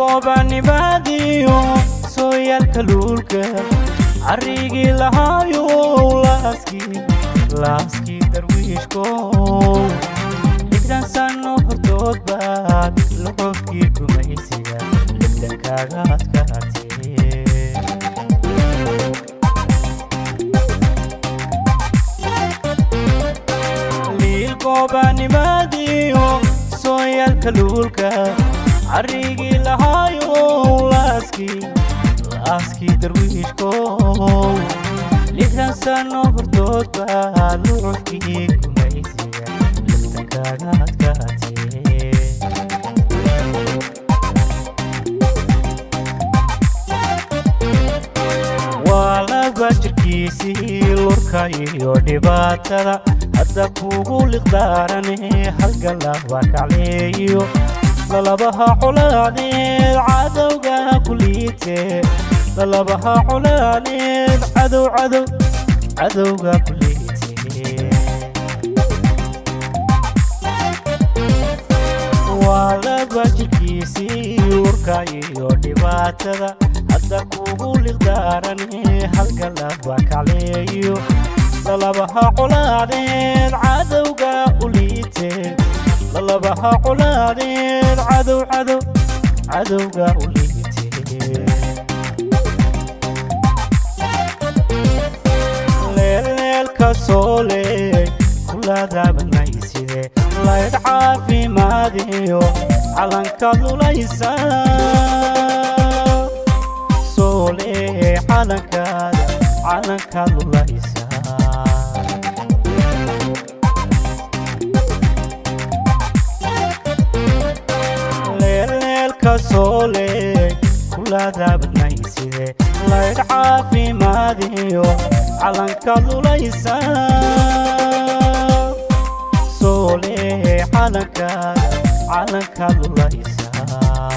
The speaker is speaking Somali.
goobani baadiyo sooyaalka luulka arrigii lahaayo laaskii darwiishko lixdan sano hortood baad luxufkii gumaysiga lixdankaaga adkaatee liil goobani baadiyo sooyaalka luulka arrigii lahaayo laaskii darwiishko lixdan sano hortood baa luxufkii gumaysiga lixdankaaga adkaatee waa laba jirkiisii lurka iyo dhibaatada hadda kugu liqdaarane halgalaba kacleeyo lalabaha colaadeed cadowga kuliite lalabaha colaadeed cadowga kuliite waa laba jirkiisii urka iyo dhibaatada hadda kugu liqdaarane halgalaba kacleeyo lalabaha colaadeed cadowga uliite lalabaha colaadeed cadowga uliite leelka soole kulaadaabanayside layd caafimaadiyo calanka lulaysa soole calanka lulaysa soole kulaadaabanayside layd caafimaadiyo calanka lulaysa soole calanka lulaysa